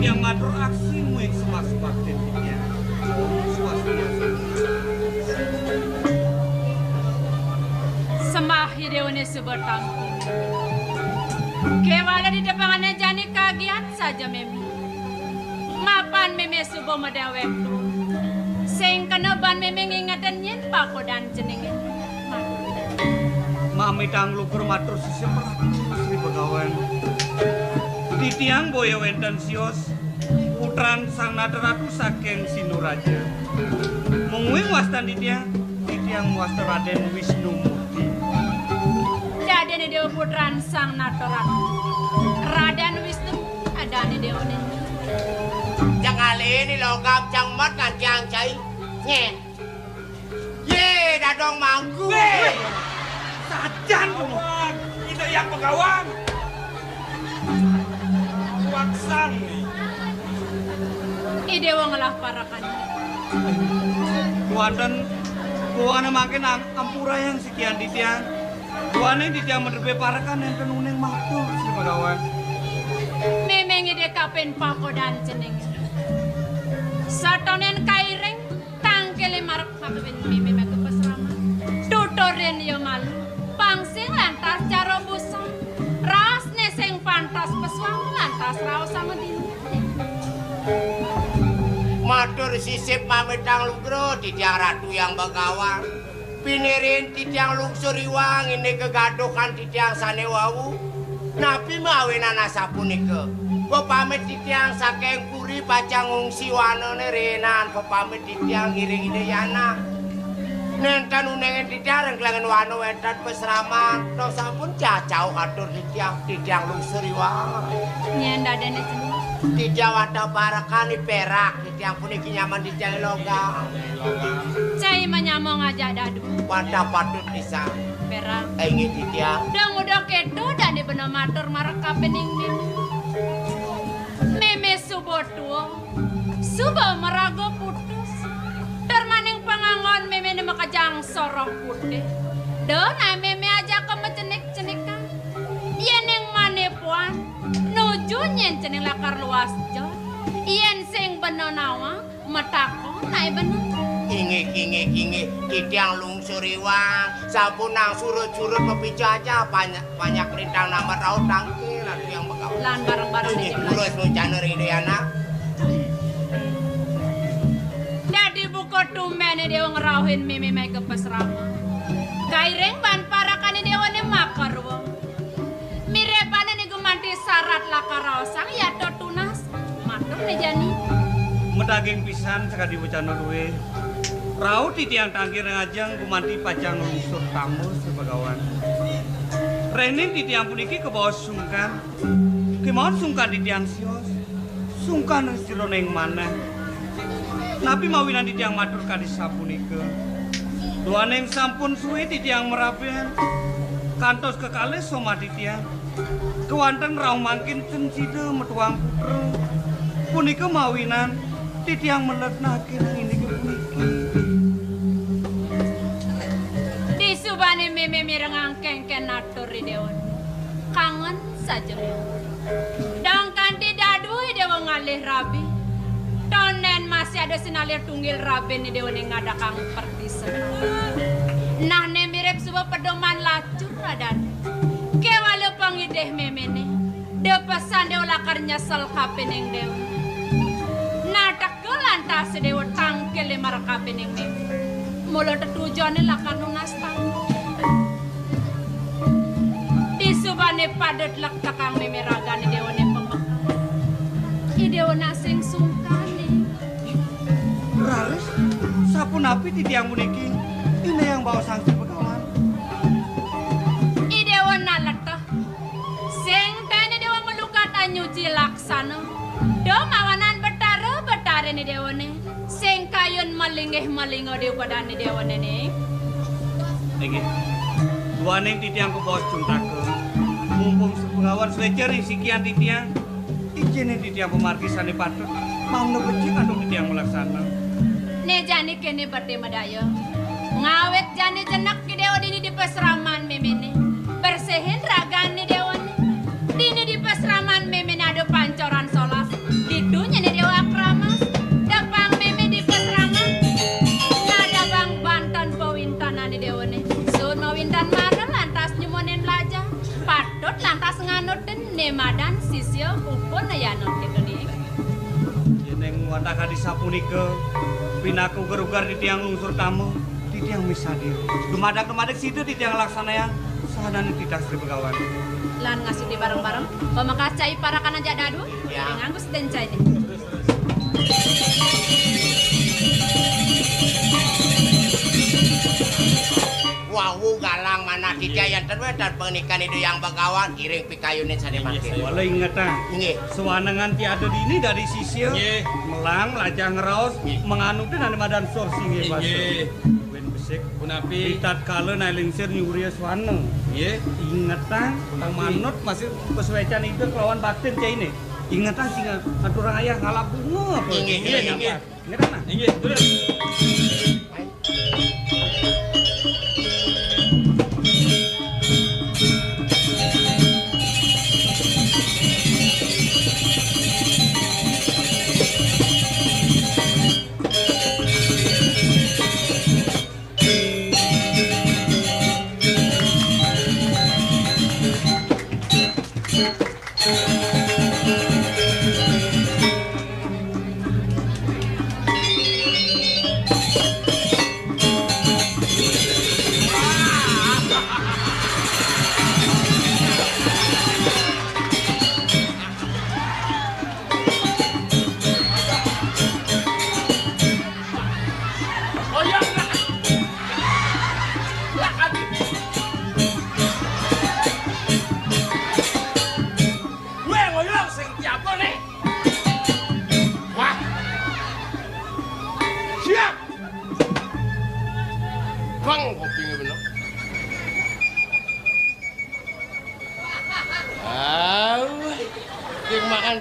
yang ngatur aksimu yang semak-semak tentunya. Swastiastu. Semah hideone sebatang. Kewala di depangannya jani kagiat saja memi. Mapan meme subo madawek tu. Sing keneban meme ngingatan yen pako dan jenengin. Mami tanglukur matur sisi meratu Sri Begawan. Di tiang boyo wenten sios putran sang naderatu saking Sinuraja. Mungwing wastan di tiang wasta Raden Wisnu Murti. Dadene dewa putran sang naderatu. Raden Wisnu adane dewa nini. Chẳng ali ni logam chẳng mất ngàn chàng cháy nhẹ. Ye đã dong mangku. Sajan kamu. Tidak yang Begawan. Waksang. Idewa ngelah parakan. Buana makin ampura yang sekian di tiang. Buana di tiang menderbe parakan yang tenuneng matur Sri Begawan. Memang ide kapen pako dan jenengin. Satonen kaireng tangkele marak kapin meme meke pesrama. Tutoren yo malu. Pangsing lantas cara busa. Ras neseng pantas peswang lantas raos sama dini. Matur sisip mamitang lugro di tiang ratu yang Begawan. Pinirin di tiang luksuriwang ini kegaduhan di tiang sanewawu. Napi mawinan asapunike. Pepamit di tiang saking puri bacang ngungsi wanone renan. Pepamit di tiang iring ideyana. Nenten unengen di tiang rengklangan wano wetan pesraman. Dong sampun cacau atur di tiang luksuriwang. Nyenda dene jeneng. Di Jawa Barakan di Perak, di tiang puniki nyaman di tiang logam. Cai menyamong aja dadu. Wadah patut bisa. Perak. Ingin di tiang. Udah kedo dan di bener matur marak kapening meme. Meme subo tuo. Subo merago putus. Termaning pangangon meme ne makajang soroh putih. Dona meme aja ke mencenik-cenikan. Yeneng mane puan. Nuju nyen ceneng lakar luas jod. Yen sing beno nawa metako nae beno. Ingi di tiang lungsuriwang. Sampun nang surut-surut pepicu aja banyak rintang nama raut tangki lalu yang Begawan. Lan bareng-bareng di jam Urus muncaner ide anak. Dadi buko tumene dewa ngerauhin meme meke pesrama. Kaireng ban parakan dewa ne makar wong. Mirepane ni gumanti syarat lakaraosang ya to tunas. Matur ne jani. Medaging pisan sekadi bocana duwe. Raut di tiang tangkir ngajang gumanti pajang lungsur tamu Sri Begawan. Renin di tiang puniki ke bawah sungkan. Kemauan sungkan di tiang sios. Sungkan sironeng mana. Napi mawinan di tiang matur kadis sapunike. Duaneng sampun suwe di tiang merapian. Kantos kekales soma di tiang. Kewanten rau mangkin cencide metuang putra. Punike mawinan di tiang melet nakin ini ke puniki. Disubane meme mirengang kengken natur dewa. Kangen saja. Dong kanti dadui dewa ngalih rabi. Tonen masih ada sinalir tunggil rabi ni dewa ning ngadakang pertisen. Nah ne mirip sebuah pedoman lacur radan. Kewalau pangideh memene. De pesan dewa lakar nyesel kapening dewa. Natak lantas dewa tangkel lemar kapening meme. Mula tetujuannya lakar nunas tang. Disubane padet lak takang meme ragane dewa ne pembekal. Idewa nasing sungkane. Raris, sapu napi di tiang puniki. Ini yang bawa sang Sri Begawan. Idewa nalatah. Sing tane dewa melukat anyuci laksana. Do mawanan betare ni dewa ne. Sing kayun malingeh-malingo dewa padane dewa ne ne. Iki. Duaneng di tiang ke bawah juntake. Mumpung Sri Begawan slecer sikian di tiang. Ijinin di tiang pemarkisan patut. Mau nebeci kandung di tiang melaksana. Ne jani kene berde madaya. Ngawet jani jenak ki dewa dini di pesraman memene. Bersihin ragan ni dewa ni. Dini di pesraman memene ada pancoran solas. Di kan sisya upun ayana ketone. Jeneng wanda kadisa punika pinaku gerugar di tiang lungsur tamu di tiang misadir. Dumadak-dumadak situ di tiang laksanayan sahanane tidak Sri Begawan. Lan ngasih di bareng-bareng pemakacai para kana jak dadu. Ya. Nganggus den cai deh. Wawu galang mana Ditya yang terwe dan pernikahan itu yang Begawan iring pikayunin sade mati. Wala ingatan. Nggih. Sewanangan tiada dini dari sisir. Melang lajang ngeraos menganutin ane madan sorsi nggih Pak. Ben besik Punapi. pitat kala nailingsir nyuri swana. Nggih. Ingatan manut masih kesuecan itu kelawan batin cai ini. Ingatan singa aturang ayah ngalap bunga apa. Inggih. Ingatan nah. Nggih, terus.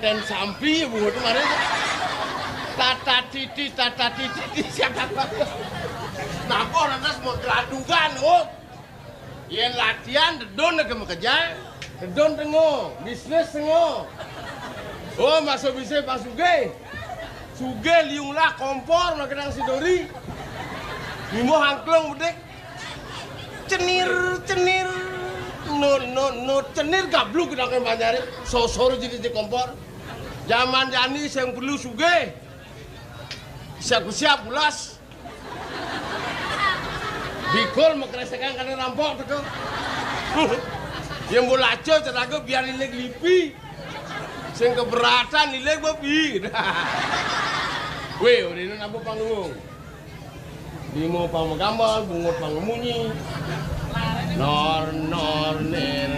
Dan sampi bu kemarin tata titi siapa napa lantas mau geladugan yen latihan dedon ke mekeja dedon tengo bisnis tengo masuk bisnis Pak Suge liunglah kompor makenang sidori mimo hangklong bedek cenir no cenir gabluk kita banjari sosor jadi kompor zaman jani yang perlu Suge siap bulas bikol mengkeresekan karena rampok tuh yang bola aja ceraga biar nilai lipi yang keberatan nilai babi weh udah ini apa panggung Bimo panggambar bungut pangmunyi nor nir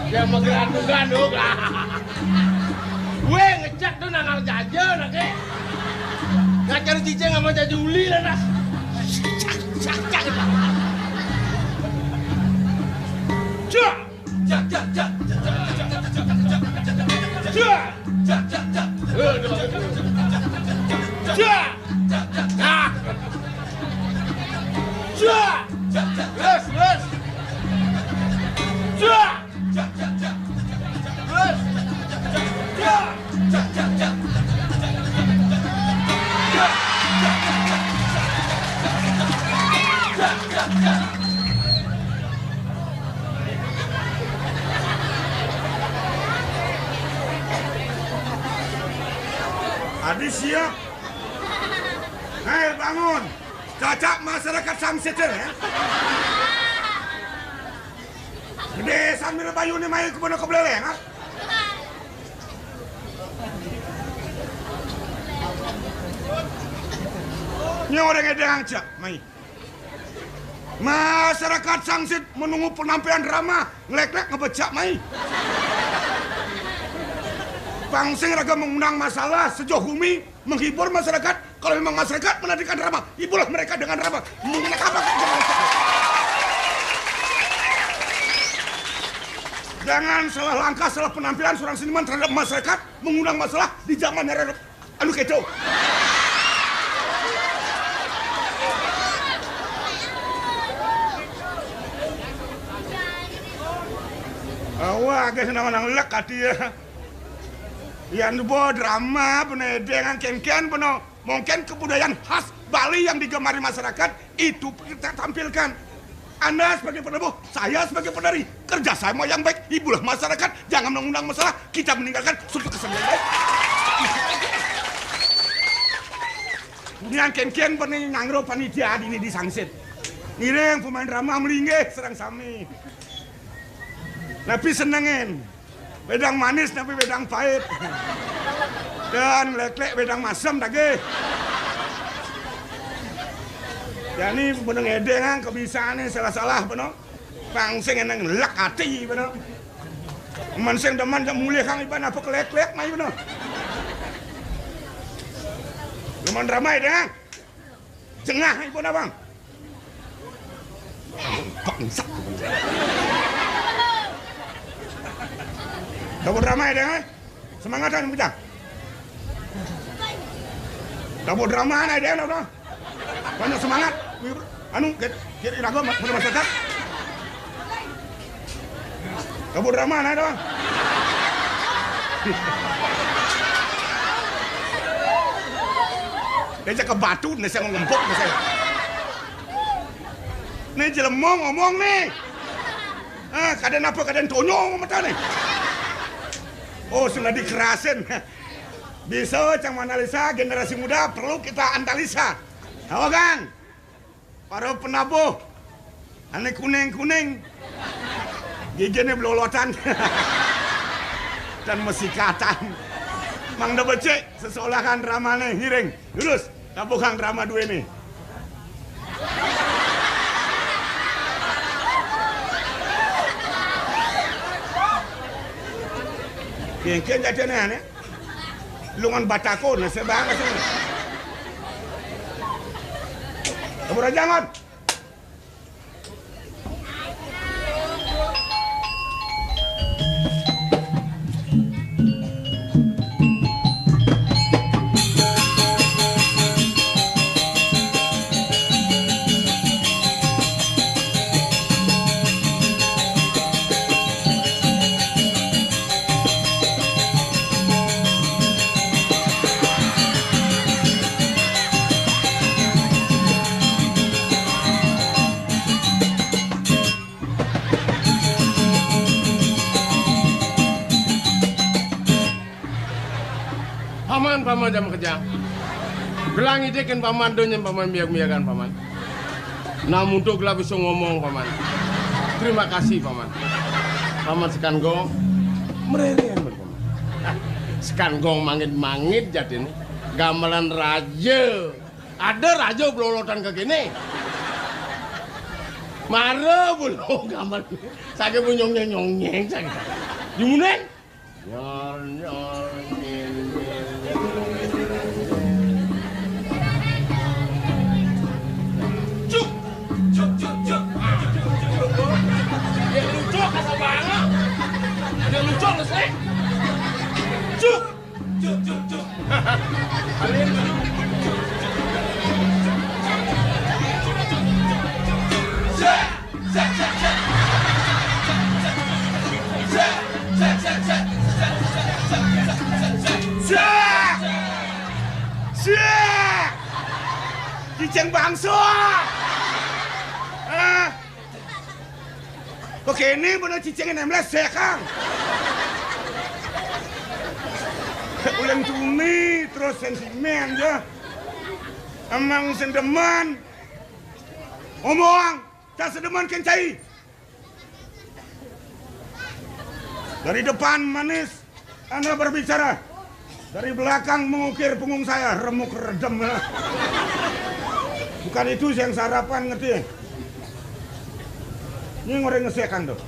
dia menggelandung lah gue ngecek tuh nangal jajan oke ngajar cicing sama jajuli lah nas Adi siap. Hei bangun. Cacak masyarakat Samseter ya. Gede sambil bayu ni main kebun kebeleleng ha. Ni orang edang cak mai. Masyarakat Sangsit menunggu penampilan drama ngelek-lek ngebecak mai. Pangsing raga mengundang masalah sejauh bumi menghibur masyarakat. Kalau memang masyarakat menantikan drama, hiburlah mereka dengan drama. Mengenai apa? Jangan salah langkah, salah penampilan seorang seniman terhadap masyarakat mengundang masalah di zaman anu keco. Awak agak senang-senang lek hati ya. Yan bo drama bener dengan ken-ken bener. Mungkin kebudayaan khas Bali yang digemari masyarakat itu kita tampilkan. Anda sebagai penabuh, saya sebagai penari, kerjasama yang baik, ibulah masyarakat, jangan mengundang masalah, kita meninggalkan suatu kesenian. Kemudian ken-ken bener ngangro panitia ini disangsit. Nireng pemain drama melinggih serang sami. Tapi senengin. Wedang manis tapi wedang pahit. Dan lek-lek wedang masam lagi. Yani beneng edengan kebisaannya salah-salah bener. Pangsing eneng lak hati bener. Manseng deman jam mulia kang iban apa kelek-lek mai bener. Lumayan ramai dah. Jengah ibu abang. Bangsat. Dapur ramai deh, semangat kan bujang. Dapur drama ada deh, udah. Banyak semangat. Anu, kira ragu pada masyarakat. Dapur drama ada dong. Dia ke batu, nih saya ngempuk nih saya. Nih jelemong ngomong nih. Kadang apa kadang tonyong mata nih. Oh, sudah dikerasin. Bisa cang analisa generasi muda perlu kita analisa. Tahu kan? Para penabuh, ane kuning-kuning, giginya belolotan, dan mesikatan. Mang dah becek seseolah kan ramanya hiring. Lurus, tabuh kang drama dua ini. Kian jadi aneh, lungan batako nih sebang sini. Kamu jangan. Paman jam kerja. Gelang ide kan paman donya paman biak-biakan paman. Namun untuk lah bisa ngomong paman. Terima kasih paman. Paman sekan gong mererian paman. Sekan gong mangit-mangit jadi nih. Gamelan raja. Ada raja belolotan ke gini. Mare belum gamelan. Saya pun nyong-nyong saya. Jumuneng. Nyor. Dia lucu nggak sih? Cuk. Kalian Ciceng bangsa. Oke ini bener cicengin 16 ya Kang. Ulang cumi terus sentimen ya. Emang sendeman. Ngomong, tak sedeman kencai. Dari depan manis, Anda berbicara. Dari belakang mengukir punggung saya, remuk redem. Bukan itu yang sarapan ngerti. Ini ngoreng ngesekan tuh.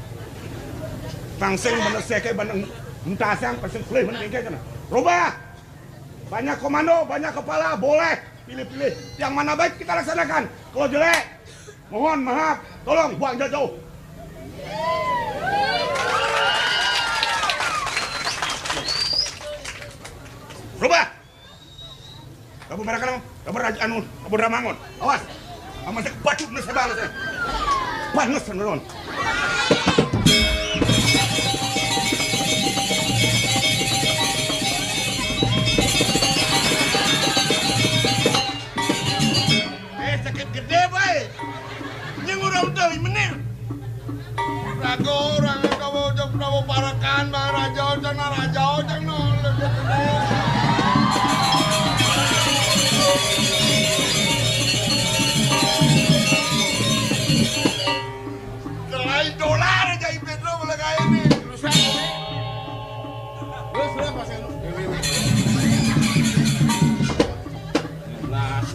Pangseng bener seke bandeng entasang pasang kulih bener kayak kana. Rubah. Banyak komando, banyak kepala, boleh pilih-pilih. Yang mana baik kita laksanakan. Kalau jelek, mohon maaf, tolong buang jauh. Rubah. Kamu mereka kamu, kamu raja anu, kamu ramangon. Awas. Aman saya batu nasi balas saya. Panas tenon.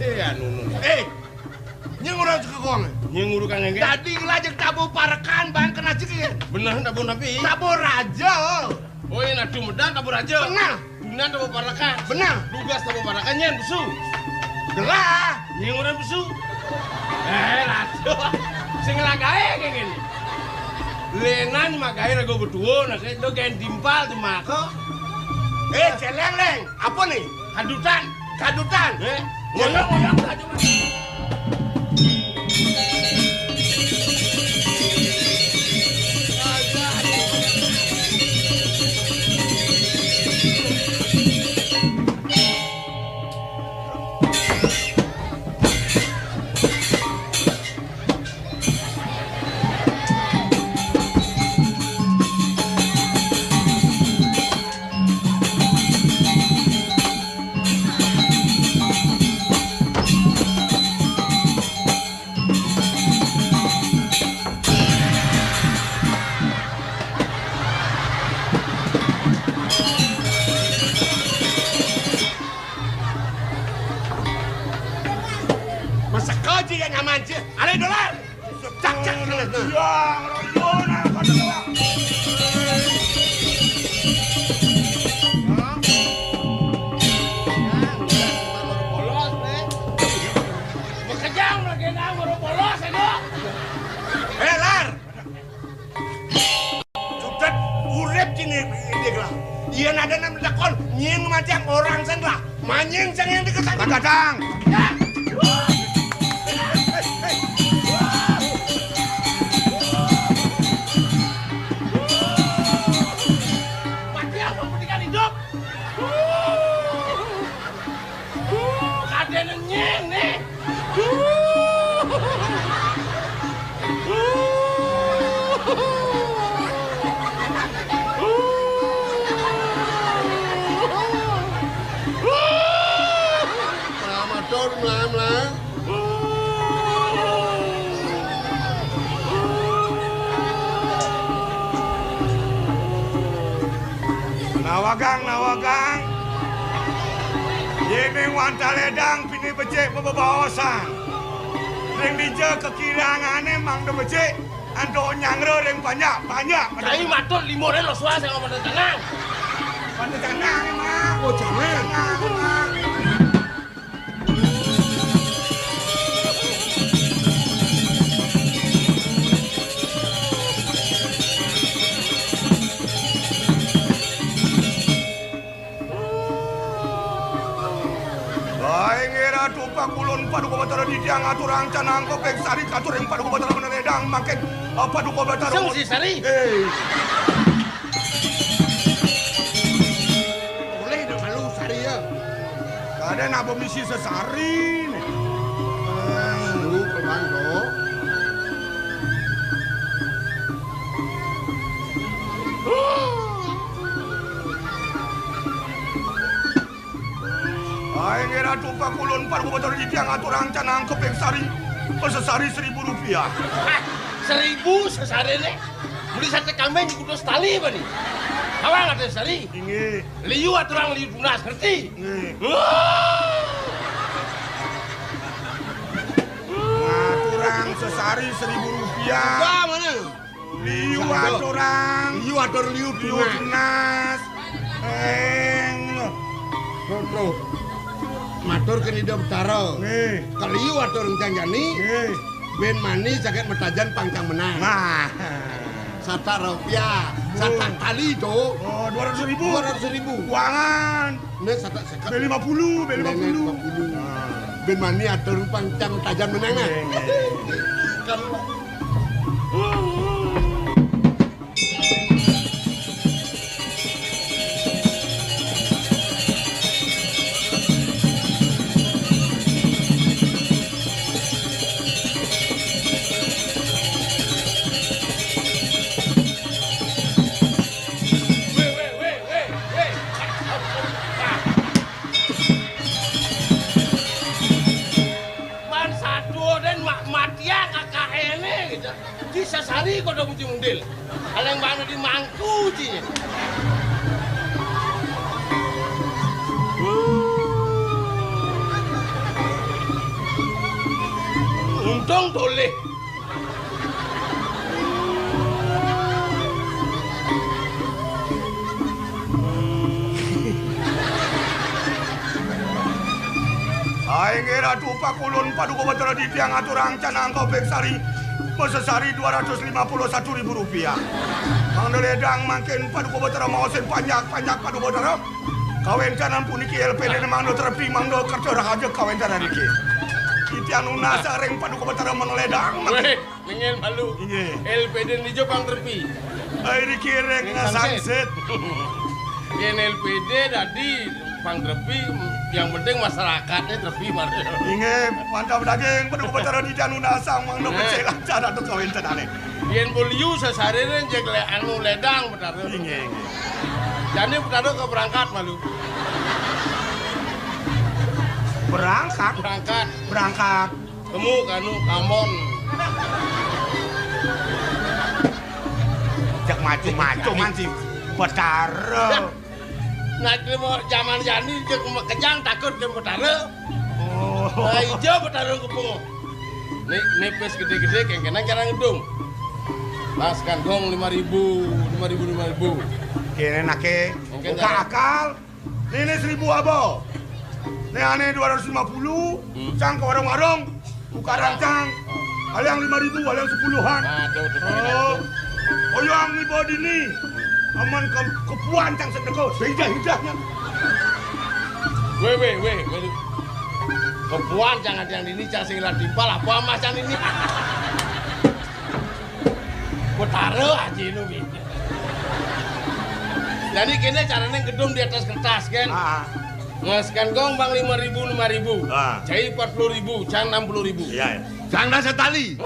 Anu. Nyeng urang kekong. Nyeng uru kang engke. Tadi lajeng tabu parekan bang kena cekir. Bener tabu napi. Tabu raja. Oh iya nadu medan tabu raja. Benar. Dunan tabu parakan. Benar. Dugas tabu parakan nyen besu. Gelah. Nyeng urang besu. Raja. Sing lagae kayak gini. Lenan magae rago berdua nak itu kain timpal di mako. Celeng leng. Apa nih? Kadutan. Kadutan. Ngoyong aja. Masa kau juga nyaman sih? Ale dolar. Cak. Ya, Rona kadang. Makajang lagi na baru polos aja. Lar. Sudah urep sini ini lah. Iya nada nam lakon nyeng macam orang sen lah. Manyeng sang yang dikesan. Kadang. Ya. Mati apa pendidikan hidup? Kaden nyeng nih. Amator melang. Nawagang. Yene wantaledang pini becek bebawasan. Ring dije kekirangane mang de becek. Ando nyangre ring banyak. Cai matur limore lo suah saya ngomong tenang. Pada tenang emang. Oh jangan. Tupak kulon paduka batara di diang aturang canang kopek sari katur yang paduka batara meneredang makin paduka batara. Sung si Sari. Boleh dong malu sari ya. Kada nak misi sesari nih. Lu kemana? Ay ngira tupak kulon paduka batara di diang aturang canang kopek sari pesesari Rp1.000. 1000 sesare nih. Beli sate kambing di kudu setali apa nih? Awang ada sari. Inge. Liu aturang liu tunas ngerti? Aturang sesari Rp1.000. Mana? Liu aturang. Liu atur liu Tunas. Bro. Matur kene ida betara. Nggih. Kaliu atur janjani. Nggih. Ben mani jaket metajan pangcang menang. Nah. Sata rupiah, sata kali itu. Oh, 200.000. 200.000. Uangan. Nek sata sekat. B50. Ben mani atur pangcang metajan menang. Kalau sasari kok udah muncul mundil. Aleng mana di mangku cinya. Untung toleh. Aing Ratu Pakulun Paduka Batara di tiang aturang canang kopek sari mesesari Rp251.000. Mang Deledang makin Paduka Batara maosin panjak Paduka Batara. Kawin canang puniki LPD mang do terepi mang do kerja rahaja kawin canang iki. Itian unasa reng Paduka Batara meneledang. Weh, ngel malu. Inge. LPD di Jepang terpi. Ai iki reng sangset. Yen LPD tadi pang terpi, yang penting masyarakatnya terpi baru. Inge mantap daging Paduka Batara di tian unasa mang do kecil acara do kawin canang. Yen boliu sasarene jek le anu ledang betara. Inge. Jadi betara ke berangkat malu. Berangkat. Kamu kanu kamon. Jak maju-maju man si Batara. Nah, mau zaman jani jek kejang takut ke betara. Oh. Nah, ijo betara kepungo. Nepes gede-gede kengkena cara ngedung. Laskan gong 5.000. Kene nake Mungkin buka akal. Ini 1.000 abo. Ini aneh 250. Cang ke warung-warung. Buka rancang. Aliang 5.000, aliang 10-an. Nah, tuh. Oh yang ni bodi ni. Aman kepuan cang sedekau. Hidah-hidahnya. Weh. Kepuan jangan yang ini cang singlah timpal apa macam ini. Betara aja ini. Jadi kini caranya gedung di atas kertas kan? Ngaskan gong bang 5.000. Cai 40.000, can 60.000. Iya. Janda setali.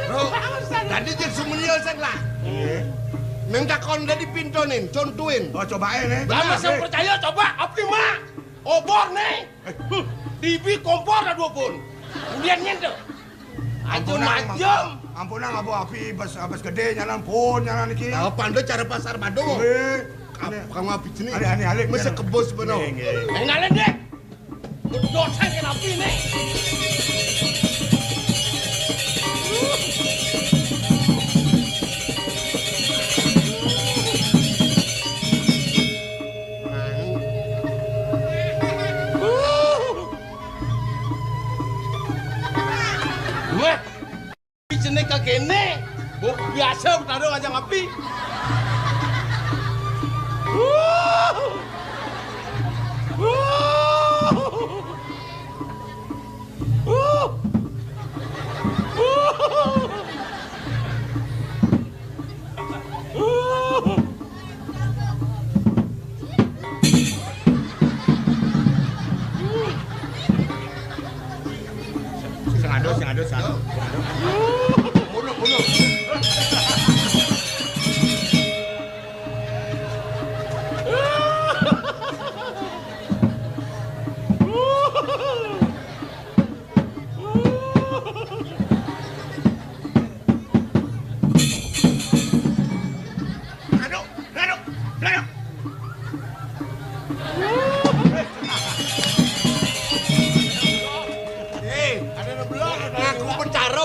Bro, tadi jek sumenial sang lah. Iya. Minta kon dari pintonin, contuin. Oh cobain nih. Lama saya percaya coba, apa mak? Obor nih. TV kompor ada 2 pun. Kemudian nyentuh. Macam. Ampunang abu api bas gede nyalan pun nyalan iki. Nah, pando cara pasar pado. Kamu api jenis. Alik. Masa kebos benar. Ngalin deh. Dosa kenapa ini? Wah, jenis kagene, biasa bertaruh aja ngapi. Sengados. Bunuh.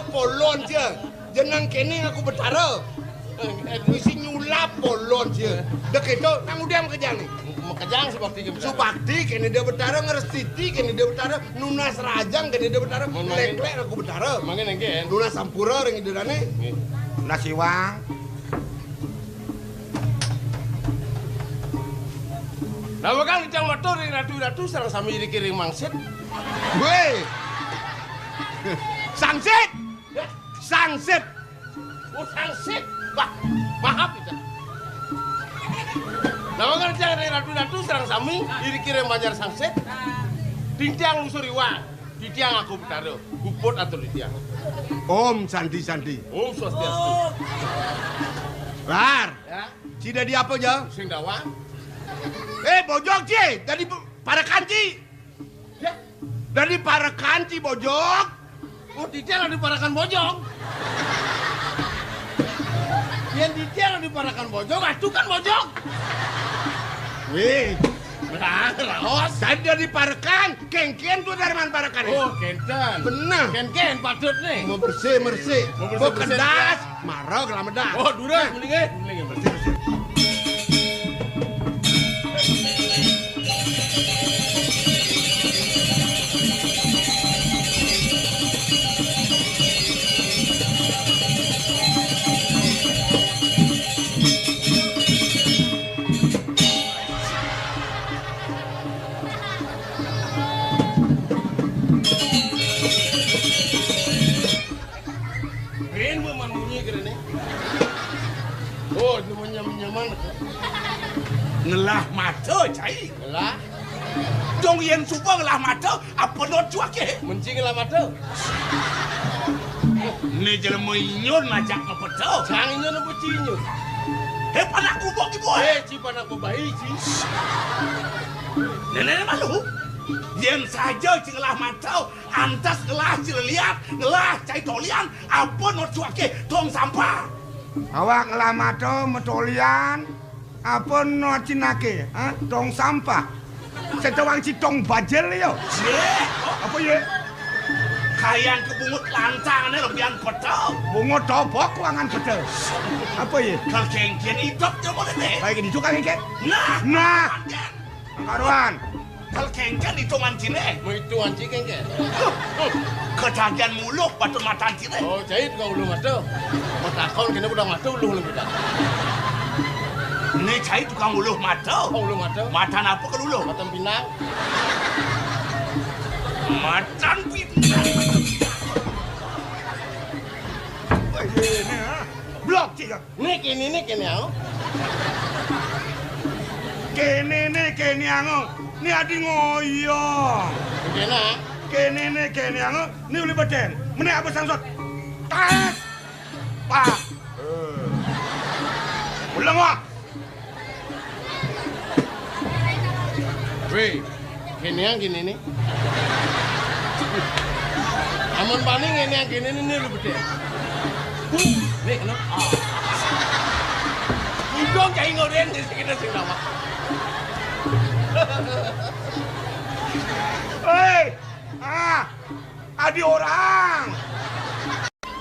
Polon je, jenang kene aku betara. Mesti nyulap polon je. Dek itu, nang udah kejang nih. Kejang seperti itu. Supakti kene dia betara, ngerestiti kene dia betara, nunas rajang kene dia betara, lek aku betara. Mangin engken. Nunas sampura ring idirane. Nasi wang. Nah, bakal kejang motor ring ratu-ratu sareng sami dikiring mangsit. Weh. Sangsit. Oh, sangsit. Wah, maaf itu. Nah, bakal kejang ring ratu-ratu sareng sami dikiring banjar sangsit. Di tiang lusuri wang. Di tiang aku betara. Guput atau di tiang. Om Sandi. Om Swastiastu. Lar. Ya, Cida di apa aja? sing dawang. Bojok cie, dari para kanci. Ya, Dari para kanci bojok. oh di tiang diparakan bojong. Yang di tiang diparakan bojong, itu kan bojong. Wih, Raos. Saya diparekan, kengken tuh dari mana parekan ini? Oh, kenten. Bener. Ken patut nih. Mau bersih. Mau bersih, Mau bersih, kendas, marah gelamedas. Oh, durang mendingan. Bersih. Oh, itu nyaman. Ngelah mata, cai. Lah, Dong yen supa ngelah mata, apa not cuake? mencing lah mata. Ni jelema inyon majak mepeto. Jangan nyono bucinyo. He panak kubok ibu. Cipan aku bayi, ci. Nenek malu. Yen saja cingelah mata, antas ngelah cileliat, ngelah cai tolian, apa not cuake tong sampah. Awak ngelamato metolian apa no cinake, tong sampah. Setawang si tong bajel yo. Apa ye? Kayang kebungut lantang ane lebihan kota. Bungo tobok wangan betul. Apa ye? Kal kengkian idop coba deh. Baik di juga kengken. Nah. Karuan. Kal kengkian hitungan cine. Mau itu anci kengke. Ketagihan muluk batu matan cine. Oh, jahit kau ulu mata. Mata kau kena budak mata ulu kita. Ini cai tukang uluh mata. Kau ulu mata. Matan apa ke uluh? Mata pinang. Matan pinang. Ini blok cik. Ni kini aku. Kene ango. Ni adi ngoyo. Kena. Kene ango. Ni uli beden. Mene apa sangsot? Tas. Pak. Ulang wak. Weh, gini nih. Amun paling yang gini nih lu beda. Nih, no. Undong kayak ngoden di sekitar sini nama. Hei, adi orang.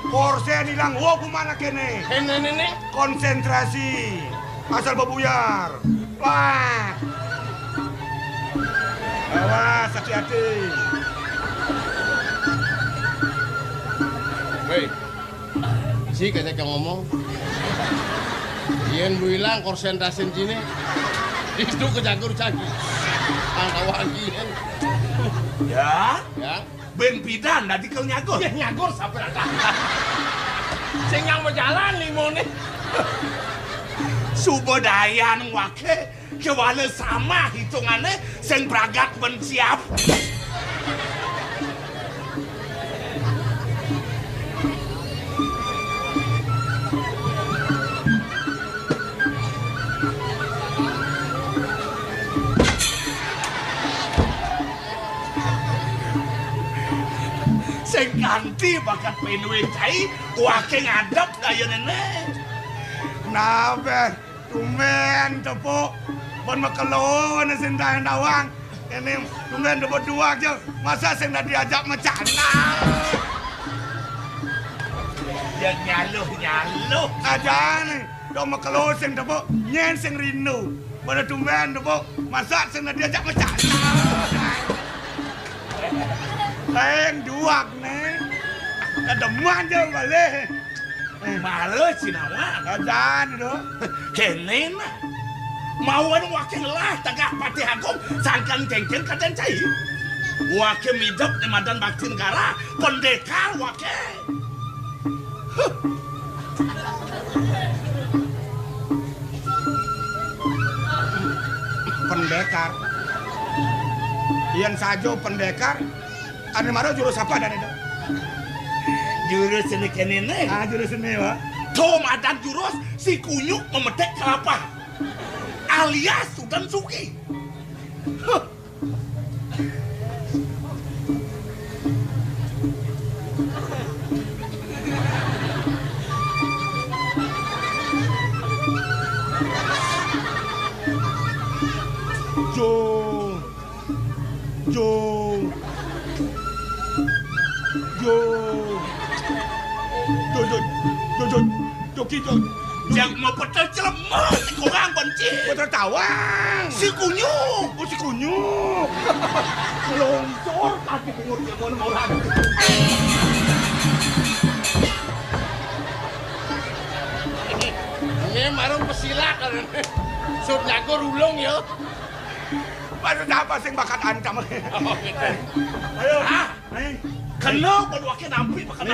Korsen hilang, kemana kene? Nenek. Konsentrasi. Asal bebuyar. Wah. Awas, hati-hati. Weh, si kata kau ngomong. Yen bilang konsentrasi sini. Itu kejagur-jagur. Angkawa angin. Ya. Ben pidan nanti kau nyagur. Ya nyagur sampai ada. Sing yang berjalan limone. Subodaya nang wake kewana sama hitungannya sing bragat ben siap. Sing ganti bakat penuhin cai wake ngadap kaya nenek. Nabe, tumen tepuk. Bon makelo na sindang dawang. Ini tumen dapat dua aja. Masa sing dah diajak macana. Ya nyaluh. Aja nih. Dong makelo sing tepuk. Nyen sing rindu. Pada tumen tepuk. Masa sing dah diajak macana. Teng dua nih. Kedeman je balik. Malah Cinawa. Aja nih doh. Kenen mauan wakil lah tagak pati hakom sangkan kengken kaden cai wakil midap di madan bakti negara pendekar wakil Pendekar. Ian sajo pendekar. Ada maro jurus apa dan itu? jurus ini kenen Jurus ini wah. Tom madan jurus si kunyuk memetek kelapa alias Sultan Suki. Jo Jo. Joki. Yang mau petel celemah, si kurang benci. Betul tawang. Si kunyuk. Oh, si kunyuk. Longsor pasti pengur dia mau orang. Ini marung pesilat kan. Sud nyago rulung ya. Maksud apa sing bakat ancam? Oh, gitu. Ayo. Ah, Ayo. kena paduake nampi makan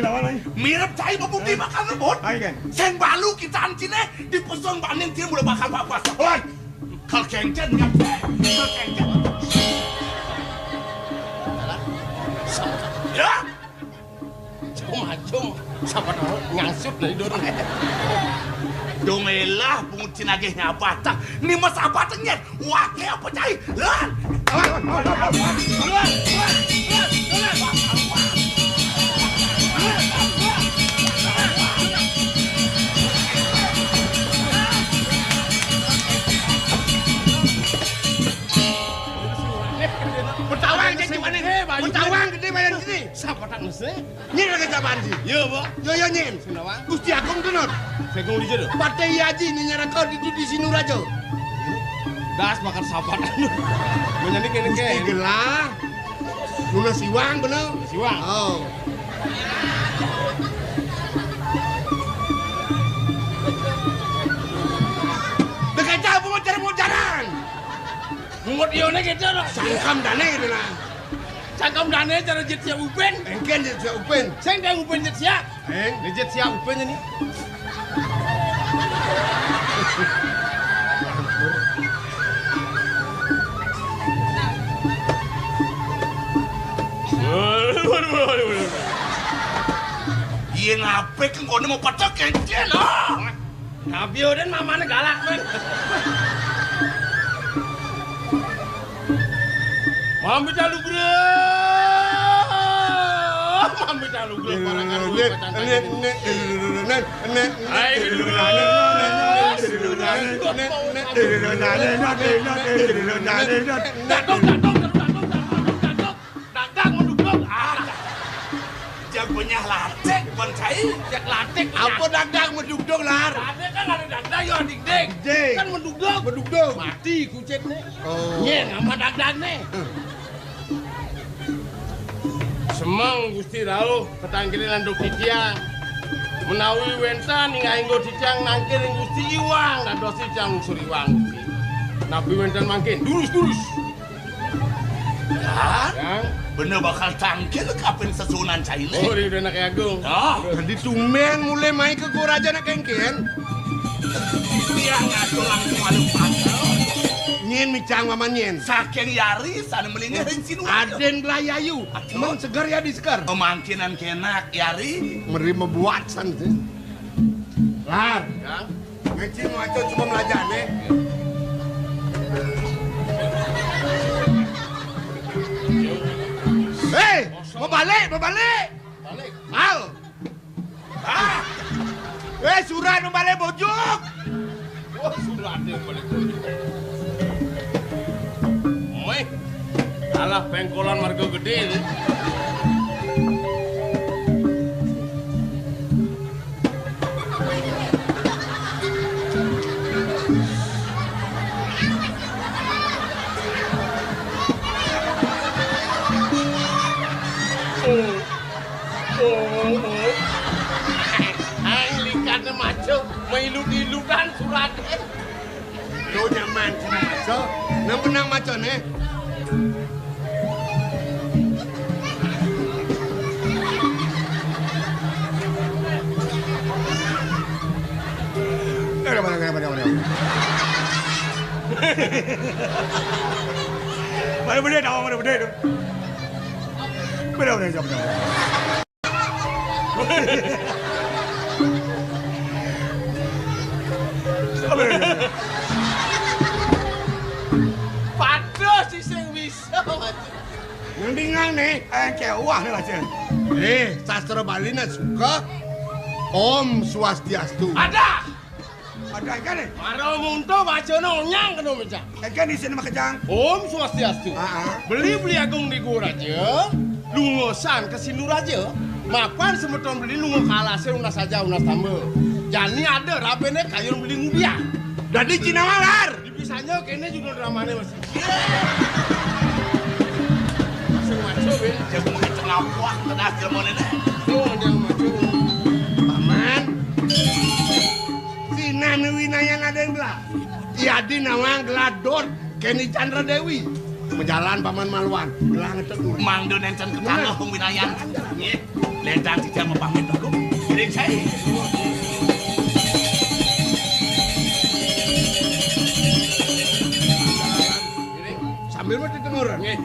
Lawan. mirip cai bubuk di makan rebut. Ayo kan. Seng balu kita ancine di peson panen dia mulai bakal papas. Lawan. Kal kengken ngapa? Kal kengken. Ya, Macam sama ngasut dari dorong. dongelah bungut cinagih nyabata. Ni mas apa tengnya? Wake apa cai? Lan. Bertawang jadi mana? Bertawang gede main sini. Siapa tak nusnya? Nyin lagi zaman sih. Iya, Pak. Yo nyin. Kenapa? Gusti Agung tenor. Saya kau di situ. Partai Haji ni nyara kau di sini raja. Das makan sapat. Menyanyi kene Gusti kene. gelah. Nuna siwang bener. Siwang. Oh. Dekat jauh mau jarang. Mungut ione gitu loh. Sangkam dane gitu nah. Cangkem dane cara jet siap upen. Engken jadi saya upen. Saya nggak upen jet siap. Ini jet siap upen ini. Iya ngape kan kau mau pecah kengken lah. Nabio dan mamanya galak men. Mami calu bro. Mami calu bro. Parangan lu Jagonya latek bukan cai. Jak latik. Apa dagang mendugdog lar? Ada kan ada dagdag yo dik-dik. Dik. Kan mendugdog. Mendugdog. Mati kucet nih. Oh. Nyen sama dagdag nih. Semang Gusti Rauh petangkilan Dok Titiang. Menawi wenta ningai nggo dicang nangkir ing Gusti Iwang dan dosi cang suriwang. Nabi wentan mangkin durus. Kan? Yang Bener bakal tangkil kapan sesunan cai le. oh udah nak agung. Ah, Jadi tumben mulai main ke goraja nak kengken. dia ngatur langsung alu pasal. Nyen micang mama nyen. Saking yari sana melingin sinu. Aden belayayu. Emang segar ya di segar. Pemangkinan kenak yari. Meri membuat san sih. Lar. Yang Ngeci mau aja cuma belajar nih. Hei, mau balik. balik. Mau. Ah. Surat mau balik bojok. Oh sudah ada balik. Oi. Alah pengkolan marga gede ini. Ang likatnya macam mailut-ilutan suratin. Tuh nyaman cina maco. Nang menang maco nih. Mana benda dah, mana benda tu? Benda. Pados si sing bisa. Mendingan nih, kewah nih macam. Sastra Bali nak suka Om Swastiastu. Ada. Ada ikan nih. Maro munto bacono nyang kena meja. Ikan di sini mah kejang. Om Swastiastu. Beli agung di gua raja. Lungosan ke Sindu raja. Mapan semeton beli lungo kalase unas saja unas tambah. Jani ada rapene kayun beli ngubiah. Jadi Cina malar. Dipisahnya kayaknya juga dramanya masih. Masih maco be. Jago ngeceng apa? Tenas jelema nenek. Tuh dia maco. Paman. Si Nani Winayan ada yang belah. Iadi nawang geladon Kenny Chandra Dewi. Berjalan Paman Malwan. Gelang ngetek dulu. Mang do nencen ke tanah pengwinayan. Nggih. Lendang tidak mau pamit aku. Kirim saya. Sambil mah ditengur. Nggih.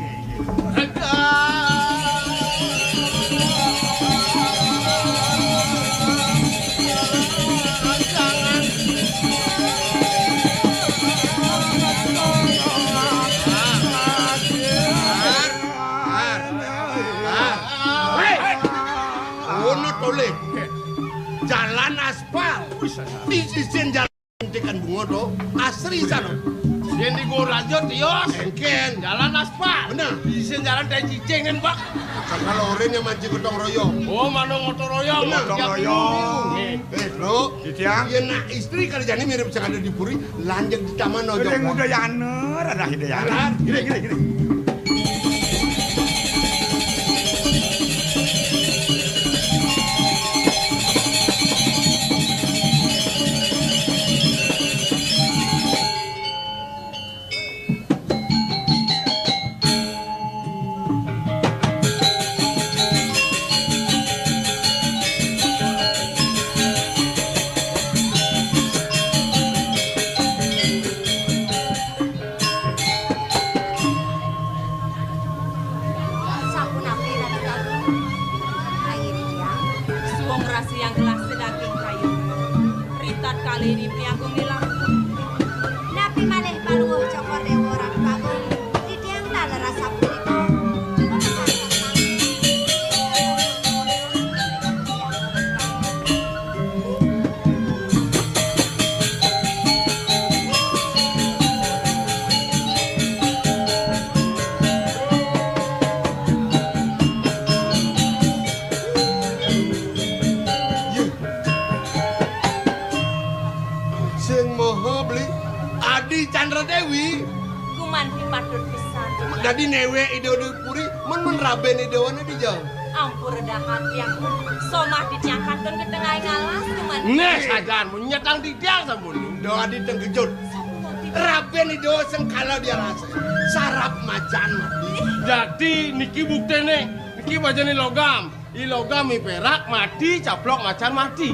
Toleh. Jalan aspal. Di sisi jalan tekan bunga do asri sana. Yang di gua raja tios. Engken. Jalan aspal. Benar. Di sini jalan teh cicing kan pak. Kalau orang yang mancing gotong royong. Oh mana motor royong. Benar, gotong royong. Bro, Ditiang. ya nak istri kali jadi mirip yang ada di Puri, lanjut di taman ojok. Yang udah yaner, ada hidayah. Gini. Jadi newe ide Puri, men raben ide wana di jauh. Ampun redahan tiangku, somah ditiangkan ke tengah ngalas cuman. Nih sajan, menyetang di tiang sambun. Doa di tenggejut. Raben ide seng kalau dia rasa. Sarap macan mati. Jadi niki bukti nih, niki bajani logam. I logam i perak mati, caplok macan mati.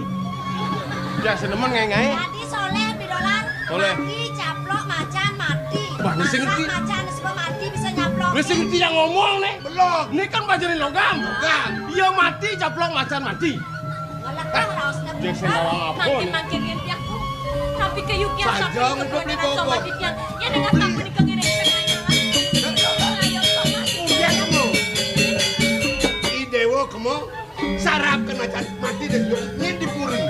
Ya senemen ngai-ngai. Tadi soleh bidolan. Soleh. Mati, caplok, macan mati. Wah, nasi ngerti. Macan semua mati bisa nyaplok. Lu sing yang ngomong nih. Belum. Ini kan bajani logam. Logam. Iya mati, caplok macan mati. Ngelakang rausnya Dia sembawang apa nih? Mangkin-mangkirin tiangku. Tapi ke yuk yang Sajang sampai untuk ke dibawa. somah di tiang. Ya dengan kamu di kengiring tengah ngalas. Ayo somah di Udah kamu. Idewo kamu sarap kan macan mati dan ini di Puri.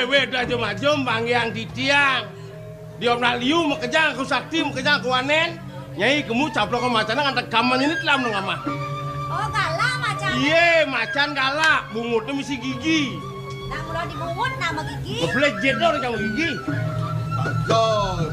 Weh, dah jom bang yang di tiang. Di omna liu mekejang aku sakti, mekejang aku wanen. Nyai kemu caplok ke macan ngantek kaman ini telah menengah. Oh galak macan. Iya, macan galak, bungutnya misi gigi. Nah mulai dibungut nama gigi. Ngebelet jet dong kamu gigi. Aduh,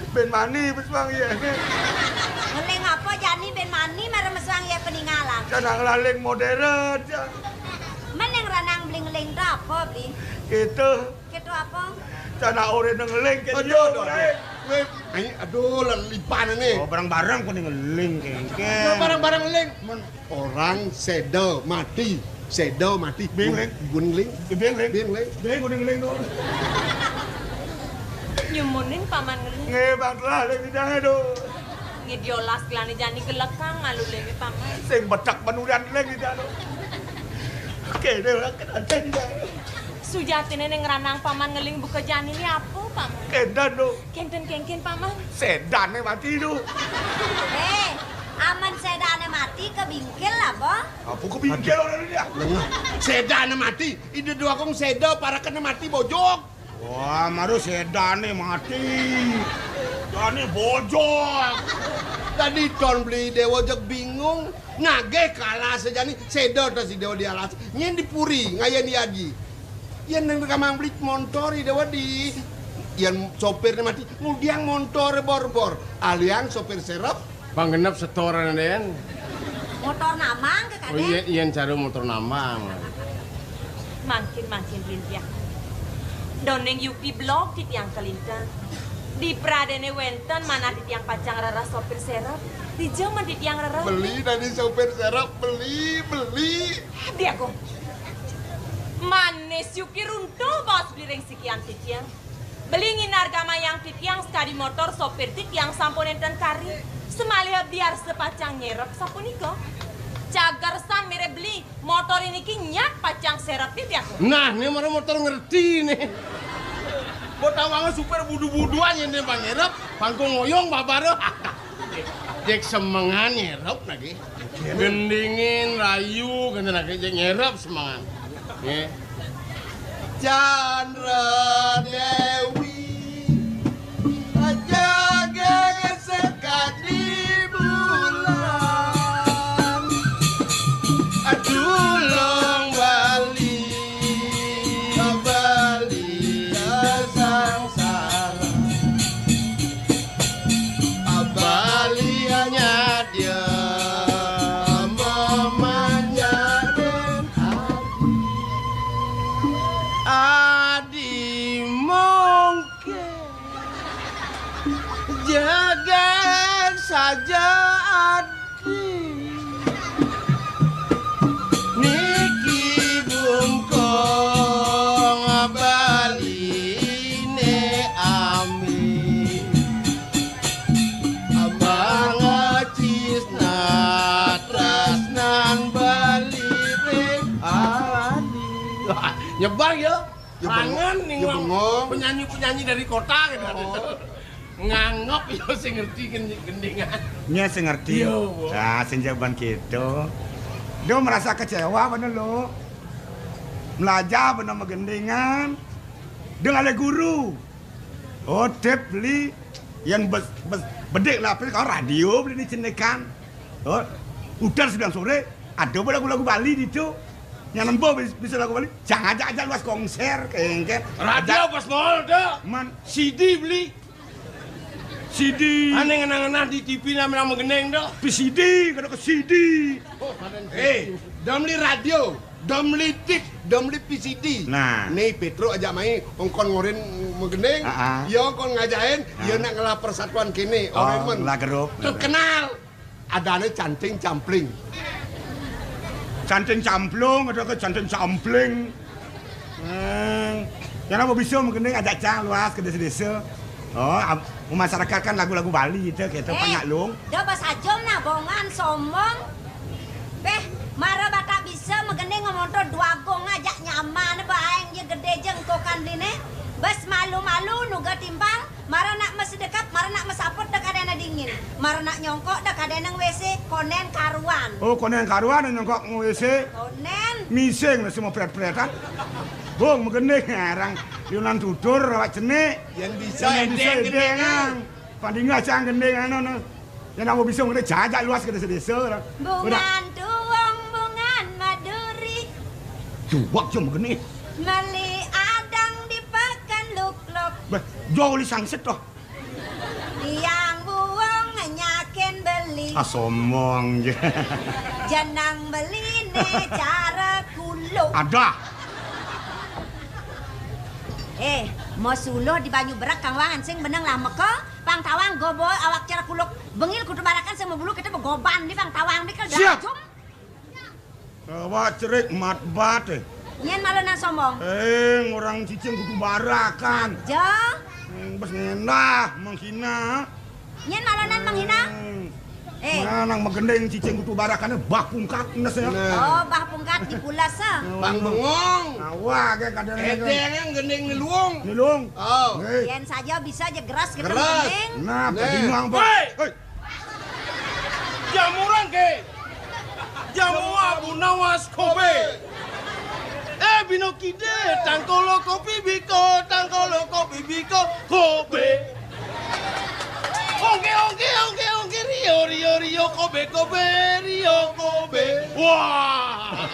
Ben mani beswang ya. Ngeleng apa jani ben mani merem meswang ya peninggalan. Jangan ngelaling modern. Meneng ranang beli ngeleng do apa beli? Gitu. Gitu apa? Jangan ore ngeling ke dia. Weh, aduh lipan ini. Oh barang-barang kok ngeling kengke. Barang-barang leng. Orang sedo mati. Sedo mati. Beng leng. Gunling. Beng leng. Beng leng. Beng kuning leng tuh. Nyumunin paman ngeling. Ngebatlah leng di jangan tuh. Ngidiolas kelani jani kelekang ngalu lengi paman. Sing becak penuran leng di jangan. Oke deh lah kena tenda. Sujatine ning ranang paman ngeling buka jani ini apa paman? Kedan tuh. Kengken paman. Sedannya mati tuh. Aman sedane mati ke bingkil lah, Boh. Apa kebingkil orang dia? Sedane mati. Ide dua kong sedo para kena mati bojok. Wah, maru sedane mati. Sedane bojok. Tadi ton beli dewa jek bingung. Ngage kalah sejani sedo tas si dewa dialas. Nyen dipuri ngayen diagi. Yen nang kamang beli motor dewa di yen sopirnya mati ngudiang motor bor-bor. Aliang sopir serap Panggenep setoran den. Motor namang ke Oh kadek. iya cari motor nambang. Makin rintiak. Doneng yupi blok di tiang kelintan. Di Pradene Wenten mana di tiang pacang rara sopir serap. Di Jaman di tiang rara. beli tadi sopir serap beli. Dia kok. Manes yuki runtuh bos beli sekian di tiang. Belingin harga mayang di tiang sekali motor sopir di tiang sampun enten kari. Semalih biar sepacang nyerap sapuniko. Cagar san mere beli motor ini kinyak pacang serap di tiang. Nah, ini mana motor ngerti nih. Buat awangnya super budu-buduan yang dia pangerap, pangkong ngoyong babaro. Jek semangan nyerap lagi. Gendingin, rayu, kan lagi jek nyerap semangan. Ya. Chandra Dewi jaga gesekan di bulan Adulong Bali sangsara Bali hanya dia mamanya dan Adi mungkin jaga saja Adi Niki bungkong Bali ne ami Abang cisna trasnan Bali rek Adi nyebar ya kangen nih ya bengong. penyanyi dari kota gitu ngangop ya sing ngerti gendingan Nya sing ngerti. Iya, Bo. Nah, sing jawaban gitu. Dia merasa kecewa bener lo. Belajar bener megendingan. Dia nggak ada guru. Oh, tip beli yang bedek lah, kalau radio beli dicendekan. Oh, udah 9 sore ada lagu-lagu Bali itu. Yang nembo bisa lagu Bali. Jangan aja luas konser kengke. radio pas mall dah Man, CD beli CD. aneh ngenang-ngenang di TV nama gendeng dah PCD, kada ke CD. Dom li radio, dom li tip, dom li PCD. Nah. Nih Petro aja main, ongkon ngorin megendeng, yo kon ngajain, yo nak ngelah persatuan kini, orang men. lah gerup. Terkenal, adanya canting campling. Canting camplung, ada ke canting campling. Yang apa bisa mungkin ajak cang luas ke desa-desa. Oh, masyarakat kan lagu-lagu Bali itu, kita banyak lung. Dah bahasa jom nah bongan sombong. Beh, mara bata bisa megene ngomonto dua gong ngajak nyaman baeng je gede jengkokan dine. Bas malu-malu nuga timbang, mara nak mesedekat, mara nak mesaput dak kadena dingin. Mara nak nyongkok dak kadena WC konen karuan. Oh, konen karuan nyongkok WC. Konen. Mising lah semua pret-pretan. Bung, megene ngarang Yunan tutur awak cenik. Yang bisa edeng. Pandinga cang gendeng ano. Yang nak bisa ngene jajak luas ke desa-desa. Bungan tuwong bungan maduri. Duwak jom megene. Meli adang dipakan luk-luk. Bah, jauh li sangset toh. Yang buang nyakin beli. Somong je. Jenang beli ne cara kuluk. Ada. Mau suluh di Banyu Berak Kang Wangan sing beneng lah meka Pang Tawang goboy awak cara kuluk bengil kudu barakan sama bulu kita begoban di Pang Tawang di Siap. Awak cerik mat bat Nyen malona sombong. orang cicing kudu barakan. Jo. Bes ngenah menghina. Nyen malonan menghina. Nang megendeng cicing kudu barakan bah pungkat nes ya. Oh, bah pungkat di pulas sa. Bang bengong. Awak ke kadang Edeng gendeng ni luung. Nilung. Oh. Yen saja bisa aja geras kita Geras. mending. Nah, Nih. pedimang Pak. Hei! Jamuran ke? Jamu Abu Nawas Kobe. Bino kide, tangkolo kopi biko, Kobe. Ongke, Rio, Kobe, Rio, Kobe. Wah!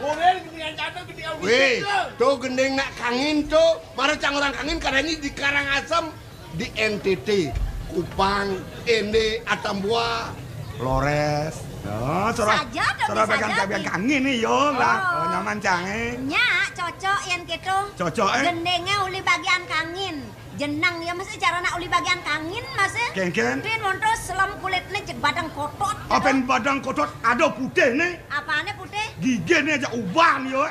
Orang dengan jatuh ketika Weh, tuh gendeng nak kangin tuh. Mara cang orang kangin karena ini di Karangasem, di NTT, Kupang, Ende, Atambua, Flores. Oh, Saja dong, bisa pegang jadi. cabian kangin nih yo lah. Oh, nyaman cange. Nya cocok yen gitu. Cocok Gendengnya uli bagian kangin. Jenang ya mesti cara nak uli bagian kangin mas. Ken. Pin montos selam kulitnya cek badang kotot. Apen badang kotot ada putih nih. Apaannya putih? Gigene aja uban yo.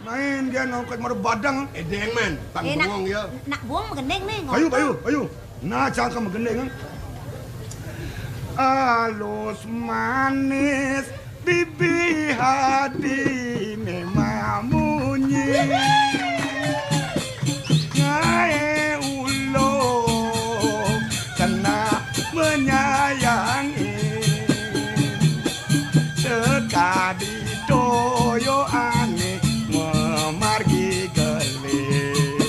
Main dia nongkrong mar badang. Edeng man, bang bengong ya. Nak buang gendeng nih. Ayo. Nah, cangkem gendeng. Halus manis bibi hati memamunyi Ngae ulo kena menyayangi Sekadi doyo ane memargi gelis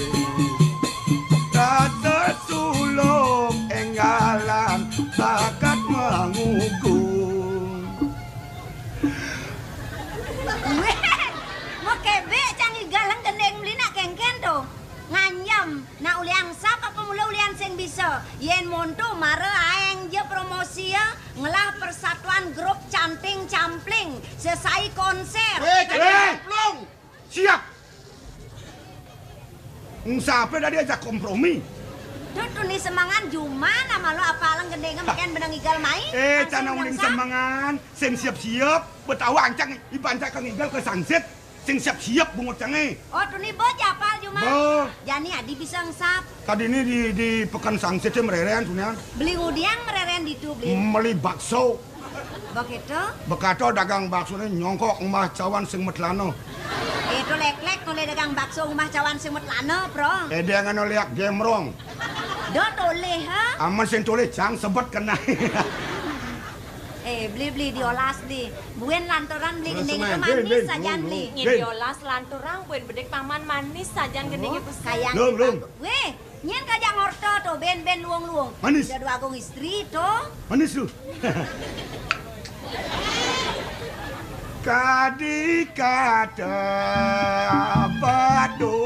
Rasa suluk enggalan bakat mengugung Mau kebe canggih galang gendeng beli nak kengken tuh nganyam nak uliang sak apa mula ulian sing bisa yen montu mare aeng je promosi ya ngelah persatuan grup canting campling selesai konser. Plong siap siapa dah diajak kompromi Tuh nih semangan Juman nama lo apalang gendengnya makan benang igal main. Canang uling semangan, sing siap-siap, betawa ancang ibancak kang igal ke sangsit, sing siap-siap bungut cange. Oh tuh nih bot apal Juman. Bo. Jani adi bisa ngesap. Tadi ini di pekan sangsit mererean tunya. Beli udiang mereren di tu beli. Meli bakso. Begitu? Bekato dagang bakso ini nyongkok ngmah cawan sing metlano. Itu lek-lek nolai dagang bakso rumah cawan semut lana, bro. Dia ngano liak gemrong. Do toleh ha? Aman sing toleh cang sebet kena. Beli diolas di. Buen lantaran beli gendeng itu Ben. manis sajan beli. Diolas lanturang buen bedek paman manis sajan gendeng itu Kayak Belum. Weh, nyen kajak ngorto tuh ben luang-luang. Manis. Udah dua agung istri tuh. Manis lu. Kadi kata badu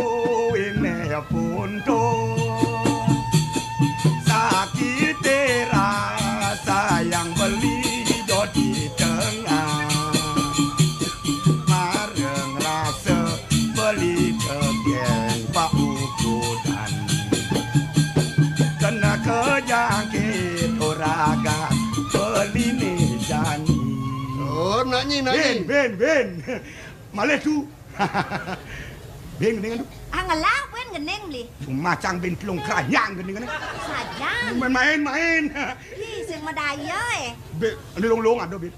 ini punto sakit rasa yang beli di tengah mareng rasa beli kegeng pak ukudan kena kejangkit oraga beli nih jani. Oh, nanya. Ben. Malih tu. Ben dengan tu. Ngelah buen gendeng beli. Macang ben pelong kerayang dengan ni. Sajan. Main. Hi, sing medaya Ben long ada ben.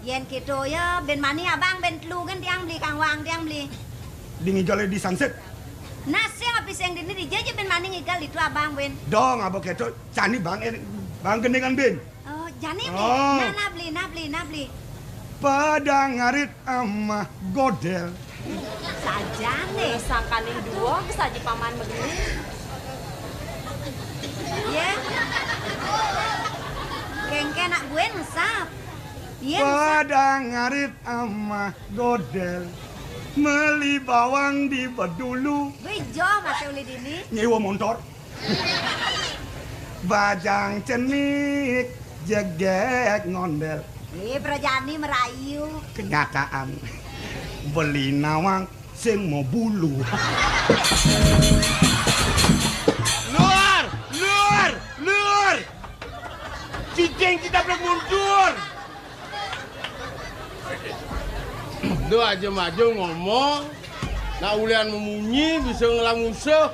Yen gitu ya, ben mani abang ben telu kan tiang beli kang wang tiang beli. Di ngigale di sunset. Nasi ngapi sing dini dijaja ben mani ngigal itu abang ben. Dong abang keto cani bang gendengan ben. Oh, jani beli. Oh. Nah beli. Padang ngarit amah godel. Sajan nih. sangkaning dua kesaji paman begini. Ya. Kengke nak gue ngesap. Iya ngesap. Padang ngarit amah godel. Meli bawang di bedulu. Gue jo masih uli dini. Nyewa motor. Bajang cenik jegek ngondel. Perjani merayu. Kenyataan beli nawang sing mau bulu. Luar! Cicing kita belum mundur. Do aja maju ngomong. Nak ulian memunyi bisa ngelamusuh.